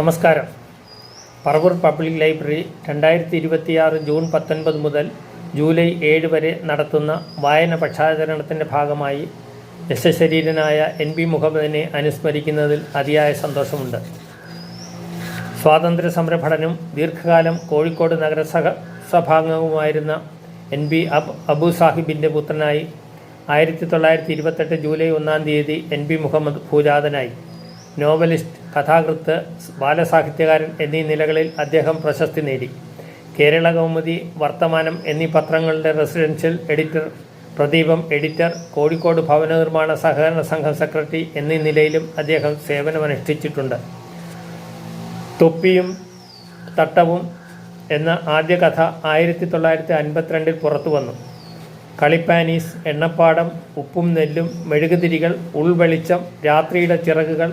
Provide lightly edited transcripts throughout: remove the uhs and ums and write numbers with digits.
നമസ്കാരം. Paravur public library 2026 June 19 മുതൽ July 7 വരെ നടത്തുന്ന വായന പക്ഷാചരണത്തിൻ്റെ ഭാഗമായി യശശരീരനായ NB മുഹമ്മദിനെ അനുസ്മരിക്കുന്നതിൽ അതിയായ സന്തോഷമുണ്ട്. സ്വാതന്ത്ര്യ സമരഭടനും ദീർഘകാലം കോഴിക്കോട് നഗരസഭാംഗവുമായിരുന്ന NB അബു സാഹിബിൻ്റെ പുത്രനായി 1928 ജൂലൈ 1 തീയതി NB മുഹമ്മദ് ഭൂജാതനായി. നോവലിസ്റ്റ്, കഥാകൃത്ത്, ബാലസാഹിത്യകാരൻ എന്നീ നിലകളിൽ അദ്ദേഹം പ്രശസ്തി നേടി. കേരള കൗമുദി, വർത്തമാനം എന്നീ പത്രങ്ങളുടെ റെസിഡൻഷ്യൽ എഡിറ്റർ, പ്രദീപം എഡിറ്റർ, കോഴിക്കോട് ഭവന നിർമ്മാണ സഹകരണ സംഘം സെക്രട്ടറി എന്നീ നിലയിലും അദ്ദേഹം സേവനമനുഷ്ഠിച്ചിട്ടുണ്ട്. തൊപ്പിയും തട്ടവും എന്ന ആദ്യ കഥ 1952 പുറത്തു വന്നു. കളിപ്പാനീസ്, എണ്ണപ്പാടം, ഉപ്പും നെല്ലും, മെഴുകുതിരികൾ, ഉൾവെളിച്ചം, രാത്രിയുടെ ചിറകുകൾ,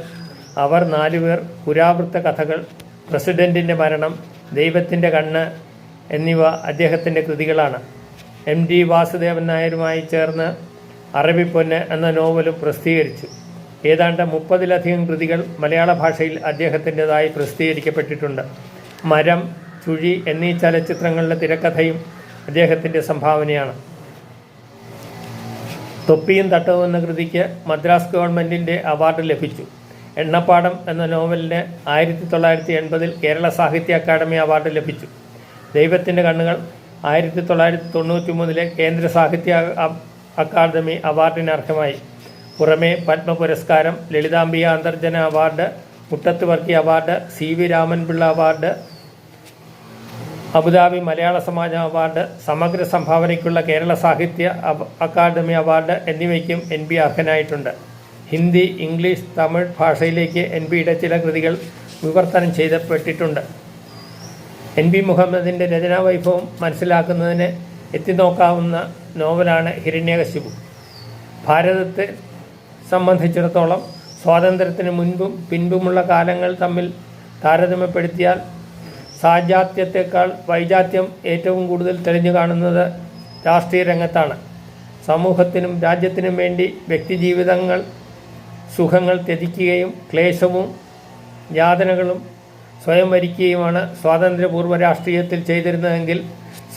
അവർ 4 പേർ, പുരാവൃത്ത കഥകൾ, പ്രസിഡന്റിൻ്റെ മരണം, ദൈവത്തിൻ്റെ കണ്ണ് എന്നിവ അദ്ദേഹത്തിൻ്റെ കൃതികളാണ്. MD വാസുദേവൻ നായരുമായി ചേർന്ന് അറബിപ്പൊന്ന് എന്ന നോവലും പ്രസിദ്ധീകരിച്ചു. ഏതാണ്ട് 30-ലധികം കൃതികൾ മലയാള ഭാഷയിൽ അദ്ദേഹത്തിൻ്റെതായി പ്രസിദ്ധീകരിക്കപ്പെട്ടിട്ടുണ്ട്. മരം, ചുഴി എന്നീ ചലച്ചിത്രങ്ങളുടെ തിരക്കഥയും അദ്ദേഹത്തിൻ്റെ സംഭാവനയാണ്. തൊപ്പിയും തട്ടവും എന്ന കൃതിക്ക് മദ്രാസ് ഗവൺമെൻറ്റിൻ്റെ അവാർഡ് ലഭിച്ചു. എണ്ണപ്പാടം എന്ന നോവലിന് 1980 കേരള സാഹിത്യ അക്കാദമി അവാർഡ് ലഭിച്ചു. ദൈവത്തിൻ്റെ കണ്ണുകൾ 1993 കേന്ദ്ര സാഹിത്യ അക്കാദമി അവാർഡിന് അർഹമായി. പുറമേ പത്മ പുരസ്കാരം, Lalithambika Antharjana award, Muttathu Varkey award, CV Ramanpillai award, Abu Dhabi Malayala Samajam award, സമഗ്ര സംഭാവനയ്ക്കുള്ള കേരള സാഹിത്യ അക്കാദമി അവാർഡ് എന്നിവയ്ക്കും NB അർഹനായിട്ടുണ്ട്. ഹിന്ദി, ഇംഗ്ലീഷ്, തമിഴ് ഭാഷയിലേക്ക് NBയുടെ ചില കൃതികൾ വിവർത്തനം ചെയ്യപ്പെട്ടിട്ടുണ്ട്. NB മുഹമ്മദിൻ്റെ രചനാവൈഭവം മനസ്സിലാക്കുന്നതിന് എത്തിനോക്കാവുന്ന നോവലാണ് ഹിരണ്യകശിപു. ഭാരതത്തെ സംബന്ധിച്ചിടത്തോളം സ്വാതന്ത്ര്യത്തിന് മുൻപും പിൻപുമുള്ള കാലങ്ങൾ തമ്മിൽ താരതമ്യപ്പെടുത്തിയാൽ സാജാത്യത്തെക്കാൾ വൈജാത്യം ഏറ്റവും കൂടുതൽ തെളിഞ്ഞു കാണുന്നത് രാഷ്ട്രീയ രംഗത്താണ്. സമൂഹത്തിനും രാജ്യത്തിനും വേണ്ടി വ്യക്തിജീവിതങ്ങൾ, സുഖങ്ങൾ ത്യജിക്കുകയും ക്ലേശവും യാതനകളും സ്വയം വരിക്കുകയുമാണ് സ്വാതന്ത്ര്യപൂർവ്വ രാഷ്ട്രീയത്തിൽ ചെയ്തിരുന്നതെങ്കിൽ,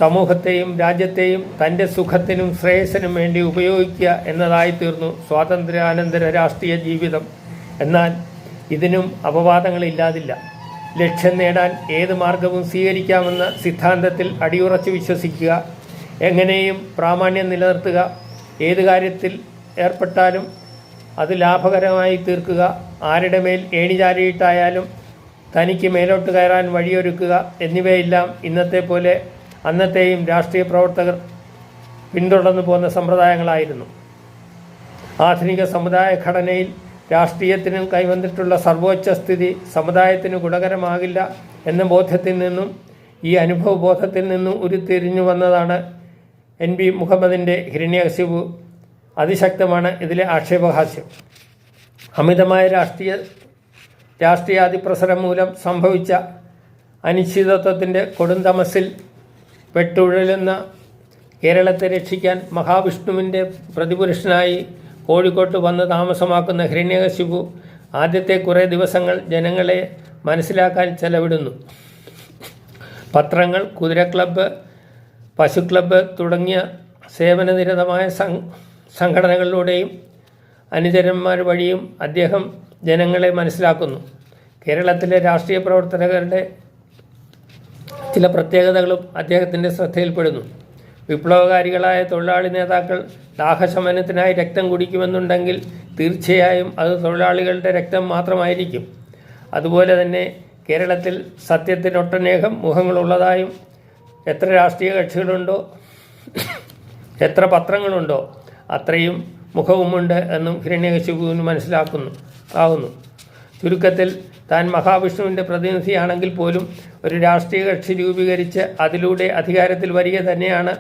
സമൂഹത്തെയും രാജ്യത്തെയും തൻ്റെ സുഖത്തിനും ശ്രേയസ്സിനും വേണ്ടി ഉപയോഗിക്കുക എന്നതായിത്തീർന്നു സ്വാതന്ത്ര്യാനന്തര രാഷ്ട്രീയ ജീവിതം. എന്നാൽ ഇതിനും അപവാദങ്ങളില്ലാതില്ല. ലക്ഷ്യം നേടാൻ ഏത് മാർഗവും സ്വീകരിക്കാമെന്ന സിദ്ധാന്തത്തിൽ അടിയുറച്ച് വിശ്വസിക്കുക, എങ്ങനെയും പ്രാമാണ്യം നിലനിർത്തുക, ഏത് കാര്യത്തിൽ ഏർപ്പെട്ടാലും അത് ലാഭകരമായി തീർക്കുക, ആരുടെ മേൽ ഏണിചാരിയിട്ടായാലും തനിക്ക് മേലോട്ട് കയറാൻ വഴിയൊരുക്കുക എന്നിവയെല്ലാം ഇന്നത്തെ പോലെ അന്നത്തെയും രാഷ്ട്രീയ പ്രവർത്തകർ പിന്തുടർന്നു പോന്ന സമ്പ്രദായങ്ങളായിരുന്നു. ആധുനിക സമുദായ ഘടനയിൽ രാഷ്ട്രീയത്തിനും കൈവന്നിട്ടുള്ള സർവോಚ್ಚ സ്ഥിതി സമുദായത്തിന് ഗുണകരമാകില്ല എന്ന ബോധ്യത്തിൽ നിന്നും ഈ അനുഭവബോധത്തിൽ നിന്നും ഉരുത്തിരിഞ്ഞു വന്നതാണ് NB മുഹമ്മദിൻ്റെ ഹിരണ്യകശിപു. അതിശക്തമാണ് ഇതിലെ ആക്ഷേപഹാസ്യം. അമിതമായ രാഷ്ട്രീയാതിപ്രസരം മൂലം സംഭവിച്ച അനിശ്ചിതത്വത്തിൻ്റെ കൊടുന്തമസിൽ പെട്ടുഴലുന്ന കേരളത്തെ രക്ഷിക്കാൻ മഹാവിഷ്ണുവിൻ്റെ പ്രതിപുരുഷനായി കോഴിക്കോട്ട് വന്ന് താമസമാക്കുന്ന ഹിരണ്യകശിപു ആദ്യത്തെ കുറേ ദിവസങ്ങൾ ജനങ്ങളെ മനസ്സിലാക്കാൻ ചെലവിടുന്നു. പത്രങ്ങൾ, കുതിര ക്ലബ്ബ്, പശു ക്ലബ്ബ് തുടങ്ങിയ സേവനനിരതമായ സംഘടനകളിലൂടെയും അനുചരന്മാർ വഴിയും അദ്ദേഹം ജനങ്ങളെ മനസ്സിലാക്കുന്നു. കേരളത്തിലെ രാഷ്ട്രീയ പ്രവർത്തകരുടെ ചില പ്രത്യേകതകളും അദ്ദേഹത്തിൻ്റെ ശ്രദ്ധയിൽപ്പെടുന്നു. വിപ്ലവകാരികളായ തൊഴിലാളി നേതാക്കൾ ദാഹശമനത്തിനായി രക്തം കുടിക്കുമെന്നുണ്ടെങ്കിൽ തീർച്ചയായും അത് തൊഴിലാളികളുടെ രക്തം മാത്രമായിരിക്കും. അതുപോലെ തന്നെ കേരളത്തിൽ സത്യത്തിനൊട്ടനേകം മുഖങ്ങളുള്ളതായും എത്ര രാഷ്ട്രീയ കക്ഷികളുണ്ടോ, എത്ര പത്രങ്ങളുണ്ടോ അത്രയും മുഖവുമുണ്ട് എന്നും ഹിരണ്യകശിപുവിന് മനസ്സിലാകുന്നു. ചുരുക്കത്തിൽ താൻ മഹാവിഷ്ണുവിൻ്റെ പ്രതിനിധിയാണെങ്കിൽ പോലും ഒരു രാഷ്ട്രീയ കക്ഷി രൂപീകരിച്ച് അതിലൂടെ അധികാരത്തിൽ വരിക തന്നെയാണ്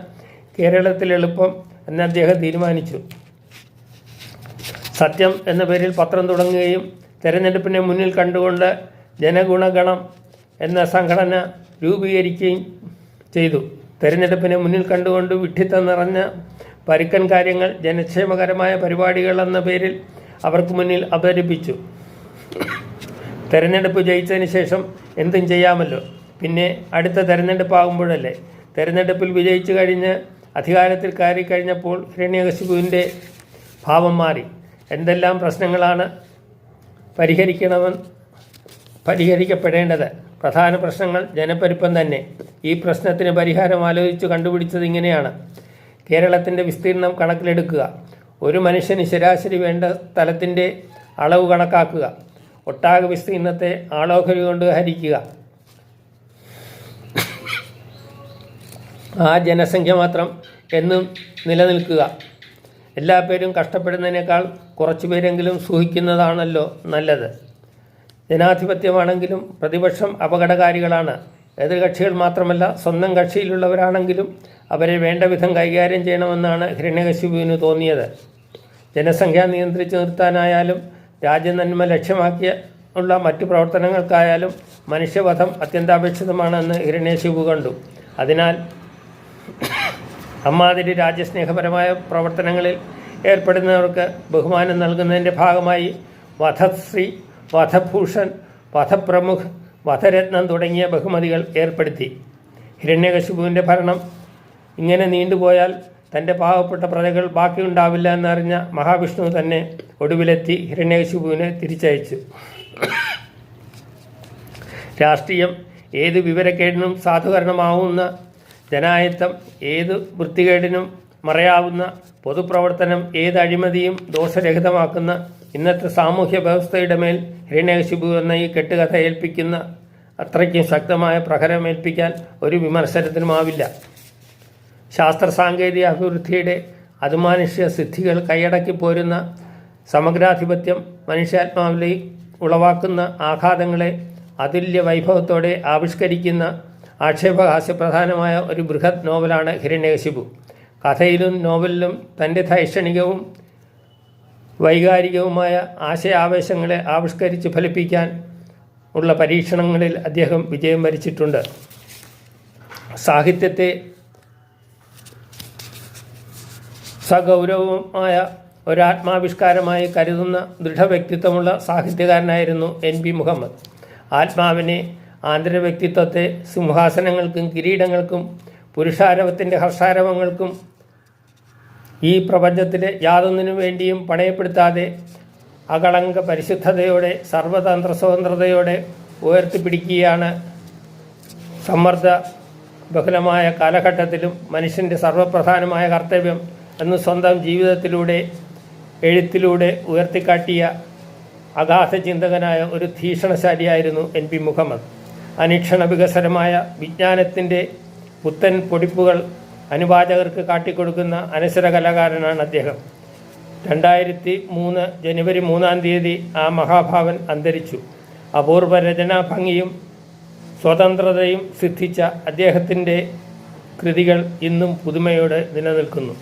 കേരളത്തിൽ എളുപ്പം എന്ന് അദ്ദേഹം തീരുമാനിച്ചു. സത്യം എന്ന പേരിൽ പത്രം തുടങ്ങുകയും തെരഞ്ഞെടുപ്പിനെ മുന്നിൽ കണ്ടുകൊണ്ട് ജനഗുണഗണം എന്ന സംഘടന രൂപീകരിക്കുകയും ചെയ്തു. തെരഞ്ഞെടുപ്പിനെ മുന്നിൽ കണ്ടുകൊണ്ട് വിഡ്ഢിത്തം നിറഞ്ഞ പരുക്കൻ കാര്യങ്ങൾ, ജനക്ഷേമകരമായ പരിപാടികൾ എന്ന പേരിൽ അവർക്ക് മുന്നിൽ അവതരിപ്പിച്ചു. തെരഞ്ഞെടുപ്പ് ജയിച്ചതിന് ശേഷം എന്തും ചെയ്യാമല്ലോ. പിന്നെ അടുത്ത തെരഞ്ഞെടുപ്പാകുമ്പോഴല്ലേ. തെരഞ്ഞെടുപ്പിൽ വിജയിച്ചു കഴിഞ്ഞ് അധികാരത്തിൽ കയറി കഴിഞ്ഞപ്പോൾ ഹിരണ്യകശിപുവിൻ്റെ ഭാവം മാറി. എന്തെല്ലാം പ്രശ്നങ്ങളാണ് പരിഹരിക്കപ്പെടേണ്ടത്. പ്രധാന പ്രശ്നങ്ങൾ ജനപ്പെരുപ്പം തന്നെ. ഈ പ്രശ്നത്തിന് പരിഹാരം ആലോചിച്ചു കണ്ടുപിടിച്ചത് ഇങ്ങനെയാണ്. കേരളത്തിൻ്റെ വിസ്തീർണം കണക്കിലെടുക്കുക. ഒരു മനുഷ്യന് ശരാശരി വേണ്ട സ്ഥലത്തിൻ്റെ അളവ് കണക്കാക്കുക. ഒട്ടാകെ വിസ്തീർണത്തെ ആളോഹരി കൊണ്ട് ഹരിക്കുക. ആ ജനസംഖ്യ മാത്രം എന്നും നിലനിൽക്കുക. എല്ലാ പേരും കഷ്ടപ്പെടുന്നതിനേക്കാൾ കുറച്ചു പേരെങ്കിലും സൂഹിക്കുന്നതാണല്ലോ നല്ലത്. ജനാധിപത്യമാണെങ്കിലും പ്രതിപക്ഷം അപകടകാരികളാണ്. എതിർകക്ഷികൾ മാത്രമല്ല, സ്വന്തം കക്ഷിയിലുള്ളവരാണെങ്കിലും അവരെ വേണ്ട വിധം കൈകാര്യം ചെയ്യണമെന്നാണ് ഹിരണ്യകശിപുവിന് തോന്നിയത്. ജനസംഖ്യ നിയന്ത്രിച്ചു നിർത്താനായാലും രാജ്യനന്മ ലക്ഷ്യമാക്കിയ ഉള്ള മറ്റു പ്രവർത്തനങ്ങൾക്കായാലും മനുഷ്യവധം അത്യന്താപേക്ഷിതമാണെന്ന് ഹിരണ്യകശിപു കണ്ടു. അതിനാൽ അമ്മാതിരി രാജ്യസ്നേഹപരമായ പ്രവർത്തനങ്ങളിൽ ഏർപ്പെടുന്നവർക്ക് ബഹുമാനം നൽകുന്നതിൻ്റെ ഭാഗമായി വധശ്രീ, വധഭൂഷൺ, വധപ്രമുഖ്, വധരത്നം തുടങ്ങിയ ബഹുമതികൾ ഏർപ്പെടുത്തി. ഹിരണ്യകശിപുവിൻ്റെ ഭരണം ഇങ്ങനെ നീണ്ടുപോയാൽ തൻ്റെ പാവപ്പെട്ട പ്രജകൾ ബാക്കിയുണ്ടാവില്ല എന്നറിഞ്ഞ മഹാവിഷ്ണു തന്നെ ഒടുവിലെത്തി ഹിരണ്യകശിപുവിനെ തിരിച്ചയച്ചു. രാഷ്ട്രീയം ഏത് വിവരക്കേടിനും സാധുകരണമാവുന്ന, ജനായത്തം ഏത് വൃത്തികേടിനും മറയാവുന്ന, പൊതുപ്രവർത്തനം ഏത് അഴിമതിയും ദോഷരഹിതമാക്കുന്ന ഇന്നത്തെ സാമൂഹ്യ വ്യവസ്ഥയുടെ മേൽ ഹിരണ്യകശിപു എന്ന ഈ കെട്ടുകഥ ഏൽപ്പിക്കുന്ന അത്രയ്ക്കും ശക്തമായ പ്രഹരമേൽപ്പിക്കാൻ ഒരു വിമർശനത്തിനുമാവില്ല. ശാസ്ത്ര സാങ്കേതിക അഭിവൃദ്ധിയുടെ അതുമാനുഷ്യ സിദ്ധികൾ കൈയടക്കി പോരുന്ന സമഗ്രാധിപത്യം മനുഷ്യാത്മാവിൽ ഉളവാക്കുന്ന ആഘാതങ്ങളെ അതുല്യ വൈഭവത്തോടെ ആവിഷ്കരിക്കുന്ന ആക്ഷേപഹാസ്യപ്രധാനമായ ഒരു ബൃഹത് നോവലാണ് ഹിരണ്യകശിപു. കഥയിലും നോവലിലും തൻ്റെ ധൈഷണികവും വൈകാരികവുമായ ആശയാവേശങ്ങളെ ആവിഷ്കരിച്ച് ഫലിപ്പിക്കാൻ ഉള്ള പരീക്ഷണങ്ങളിൽ അദ്ദേഹം വിജയം വരിച്ചിട്ടുണ്ട്. സാഹിത്യത്തെ സഗൗരവമായ ഒരാത്മാവിഷ്കാരമായി കരുതുന്ന ദൃഢവ്യക്തിത്വമുള്ള സാഹിത്യകാരനായിരുന്നു NP മുഹമ്മദ്. ആത്മാവിനെ, ആന്തരവ്യക്തിത്വത്തെ സിംഹാസനങ്ങൾക്കും കിരീടങ്ങൾക്കും പുരുഷാരവത്തിൻ്റെ ഹർഷാരവങ്ങൾക്കും ഈ പ്രപഞ്ചത്തിലെ യാതൊന്നിനു വേണ്ടിയും പണയപ്പെടുത്താതെ അകളങ്ക പരിശുദ്ധതയോടെ സർവതന്ത്ര സ്വതന്ത്രതയോടെ ഉയർത്തിപ്പിടിക്കുകയാണ് സമ്മർദ്ദ ബഹുലമായ കാലഘട്ടത്തിലും മനുഷ്യൻ്റെ സർവപ്രധാനമായ കർത്തവ്യം എന്ന് സ്വന്തം ജീവിതത്തിലൂടെ, എഴുത്തിലൂടെ ഉയർത്തിക്കാട്ടിയ അഗാധ ചിന്തകനായ ഒരു തീക്ഷണശാലിയായിരുന്നു NP മുഹമ്മദ്. അനീക്ഷണ വികസനമായ വിജ്ഞാനത്തിൻ്റെ പുത്തൻ പൊടിപ്പുകൾ അനുവാചകർക്ക് കാട്ടിക്കൊടുക്കുന്ന അനശ്വര കലാകാരനാണ് അദ്ദേഹം. 2003 ജനുവരി 3-ാം തീയതി ആ മഹാഭാവൻ അന്തരിച്ചു. അപൂർവ രചനാഭംഗിയും സ്വതന്ത്രതയും സിദ്ധിച്ച അദ്ദേഹത്തിൻ്റെ കൃതികൾ ഇന്നും പുതുമയോടെ നിലനിൽക്കുന്നു.